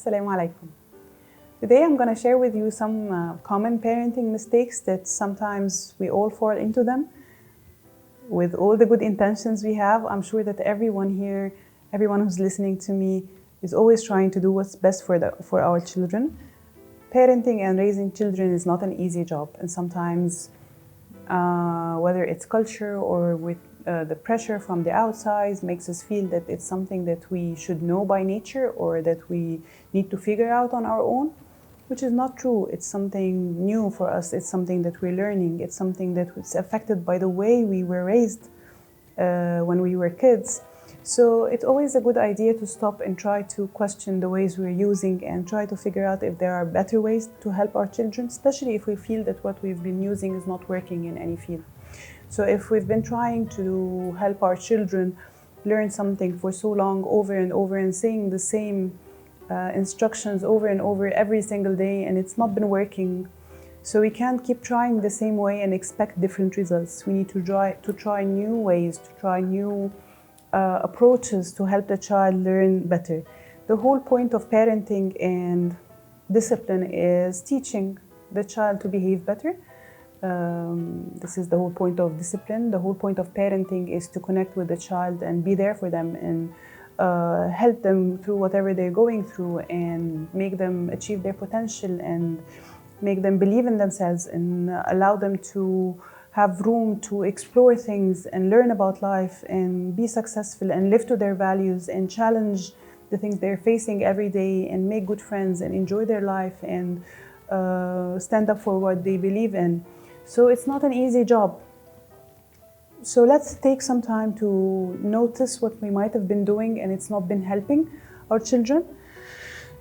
Assalamu alaikum. Today I'm going to share with you some common parenting mistakes that sometimes we all fall into them. With all the good intentions we have, I'm sure that everyone here, everyone who's listening to me is always trying to do what's best for our children. Parenting and raising children is not an easy job, and sometimes whether it's culture or with the pressure from the outside makes us feel that it's something that we should know by nature or that we need to figure out on our own, which is not true. It's something new for us. It's something that we're learning. It's something that was affected by the way we were raised when we were kids. So it's always a good idea to stop and try to question the ways we're using and try to figure out if there are better ways to help our children, especially if we feel that what we've been using is not working in any field. So if we've been trying to help our children learn something for so long over and over and saying the same instructions over and over every single day and it's not been working, so we can't keep trying the same way and expect different results. We need to try new ways, to try new approaches to help the child learn better. The whole point of parenting and discipline is teaching the child to behave better. This is the whole point of discipline. The whole point of parenting is to connect with the child and be there for them and help them through whatever they're going through and make them achieve their potential and make them believe in themselves and allow them to have room to explore things and learn about life and be successful and live to their values and challenge the things they're facing every day and make good friends and enjoy their life and stand up for what they believe in. So it's not an easy job. So let's take some time to notice what we might have been doing and it's not been helping our children.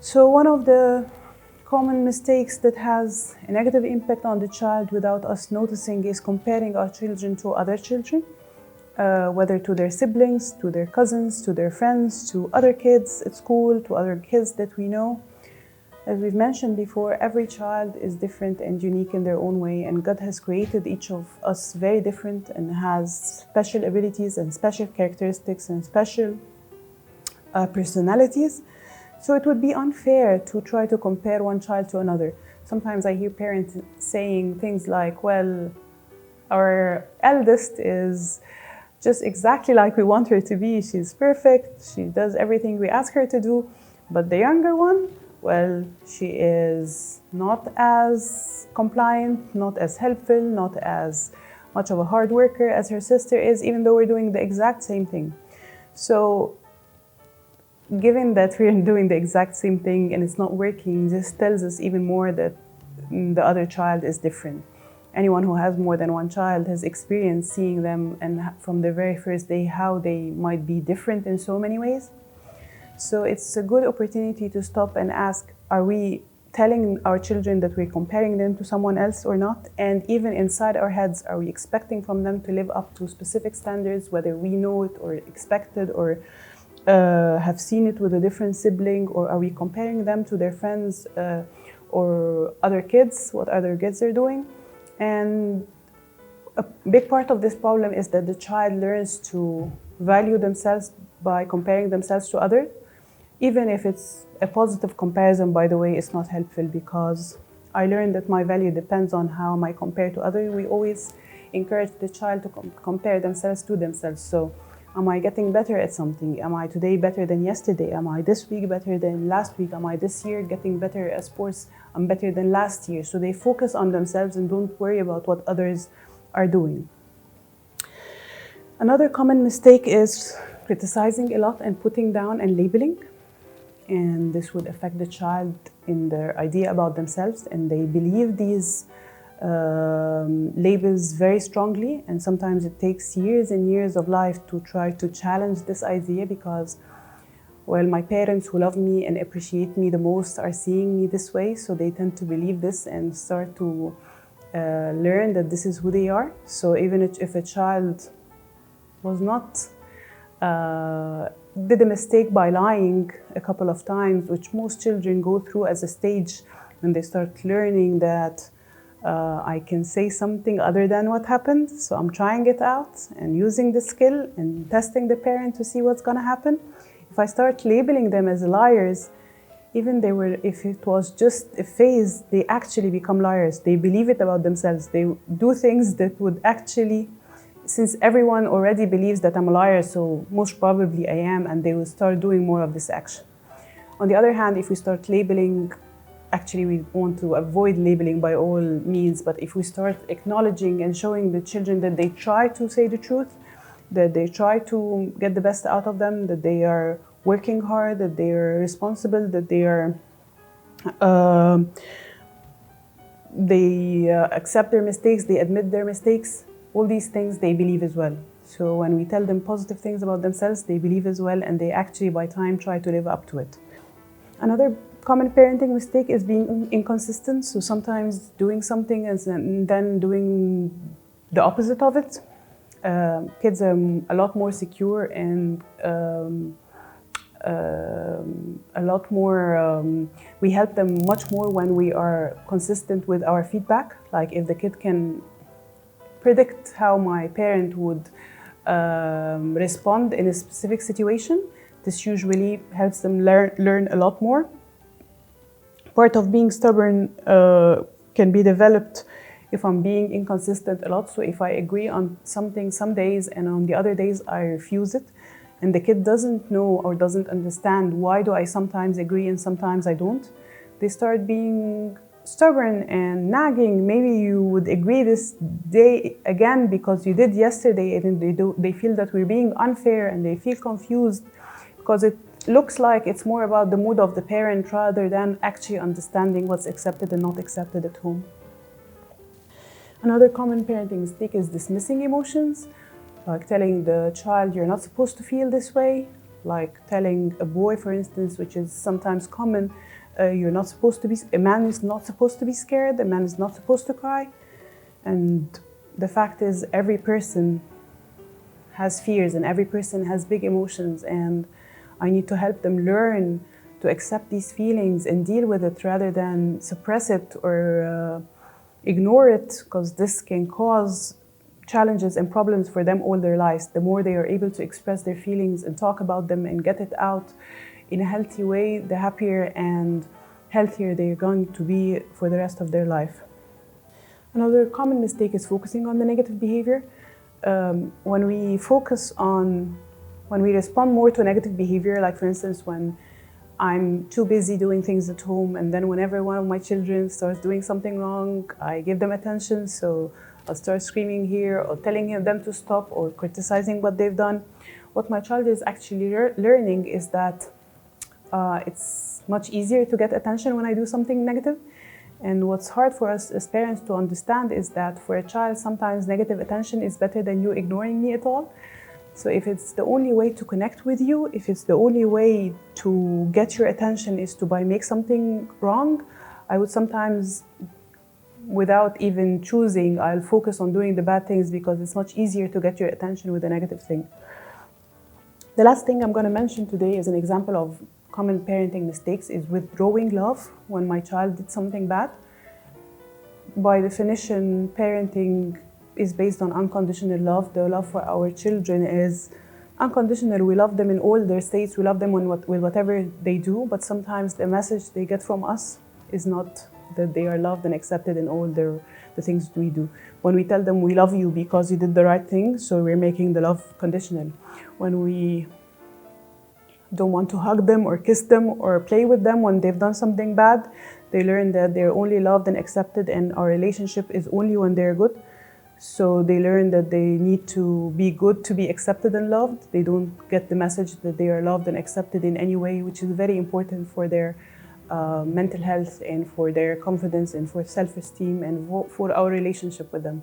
So one of the common mistakes that has a negative impact on the child without us noticing is comparing our children to other children, whether to their siblings, to their cousins, to their friends, to other kids at school, to other kids that we know. As we've mentioned before, every child is different and unique in their own way, and God has created each of us very different and has special abilities and special characteristics and special personalities. So it would be unfair to try to compare one child to another. Sometimes I hear parents saying things like, well, our eldest is just exactly like we want her to be. She's perfect. She does everything we ask her to do. But the younger one, well, she is not as compliant, not as helpful, not as much of a hard worker as her sister is, even though we're doing the exact same thing. So given that we're doing the exact same thing and it's not working, this tells us even more that the other child is different. Anyone who has more than one child has experienced seeing them and from the very first day how they might be different in so many ways. So it's a good opportunity to stop and ask, are we telling our children that we're comparing them to someone else or not? And even inside our heads, are we expecting from them to live up to specific standards, whether we know it or expect it or have seen it with a different sibling, or are we comparing them to their friends or other kids, what other kids are doing? And a big part of this problem is that the child learns to value themselves by comparing themselves to others. Even if it's a positive comparison, by the way, it's not helpful because I learned that my value depends on how I compare to others. We always encourage the child to compare themselves to themselves. So am I getting better at something? Am I today better than yesterday? Am I this week better than last week? Am I this year getting better at sports? I'm better than last year. So they focus on themselves and don't worry about what others are doing. Another common mistake is criticizing a lot and putting down and labeling. And this would affect the child in their idea about themselves, and they believe these labels very strongly, and sometimes it takes years and years of life to try to challenge this idea because, well, my parents who love me and appreciate me the most are seeing me this way, so they tend to believe this and start to learn that this is who they are. So even if a child was not did a mistake by lying a couple of times, which most children go through as a stage when they start learning that I can say something other than what happened, so I'm trying it out and using the skill and testing the parent to see what's going to happen. If I start labeling them as liars, even if it was just a phase, they actually become liars. They believe it about themselves. They do things that would actually, since everyone already believes that I'm a liar, so most probably I am, and they will start doing more of this action. On the other hand, if we start labeling, actually we want to avoid labeling by all means, but if we start acknowledging and showing the children that they try to say the truth, that they try to get the best out of them, that they are working hard, that they are responsible, that they are accept their mistakes, they admit their mistakes, all these things they believe as well. So when we tell them positive things about themselves, they believe as well, and they actually by time try to live up to it. Another common parenting mistake is being inconsistent. So sometimes doing something and then doing the opposite of it. Kids are a lot more secure and a lot more, we help them much more when we are consistent with our feedback. Like if the kid can predict how my parent would respond in a specific situation, this usually helps them learn a lot more. Part of being stubborn can be developed if I'm being inconsistent a lot. So if I agree on something some days and on the other days I refuse it, and the kid doesn't know or doesn't understand why do I sometimes agree and sometimes I don't, they start being stubborn and nagging. Maybe you would agree this day again because you did yesterday, and they feel that we're being unfair, and they feel confused because it looks like it's more about the mood of the parent rather than actually understanding what's accepted and not accepted at home. Another common parenting mistake is dismissing emotions, like telling the child you're not supposed to feel this way, like telling a boy, for instance, which is sometimes common, you're not supposed to be, a man is not supposed to be scared, a man is not supposed to cry. And the fact is, every person has fears and every person has big emotions, and I need to help them learn to accept these feelings and deal with it rather than suppress it or ignore it, because this can cause challenges and problems for them all their lives. The more they are able to express their feelings and talk about them and get it out in a healthy way, the happier and healthier they're going to be for the rest of their life. Another common mistake is focusing on the negative behavior. When we respond more to negative behavior, like for instance, when I'm too busy doing things at home, and then whenever one of my children starts doing something wrong, I give them attention. So I'll start screaming here or telling them to stop or criticizing what they've done. What my child is actually learning is that it's much easier to get attention when I do something negative. And what's hard for us as parents to understand is that for a child, sometimes negative attention is better than you ignoring me at all. So if it's the only way to connect with you, if it's the only way to get your attention is to make something wrong, I would sometimes, without even choosing, I'll focus on doing the bad things because it's much easier to get your attention with a negative thing. The last thing I'm going to mention today is an example of common parenting mistakes is withdrawing love when my child did something bad. By definition, parenting is based on unconditional love. The love for our children is unconditional. We love them in all their states. We love them with whatever they do, but sometimes the message they get from us is not that they are loved and accepted in all the things we do. When we tell them we love you because you did the right thing, so we're making the love conditional. When we don't want to hug them or kiss them or play with them when they've done something bad, they learn that they're only loved and accepted, and our relationship is only when they're good. So they learn that they need to be good to be accepted and loved. They don't get the message that they are loved and accepted in any way, which is very important for their mental health and for their confidence and for self-esteem and for our relationship with them.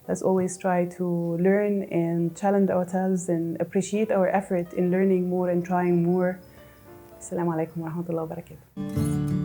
Let's always try to learn and challenge ourselves and appreciate our effort in learning more and trying more. Assalamu alaikum wa rahmatullahi wa barakatuh.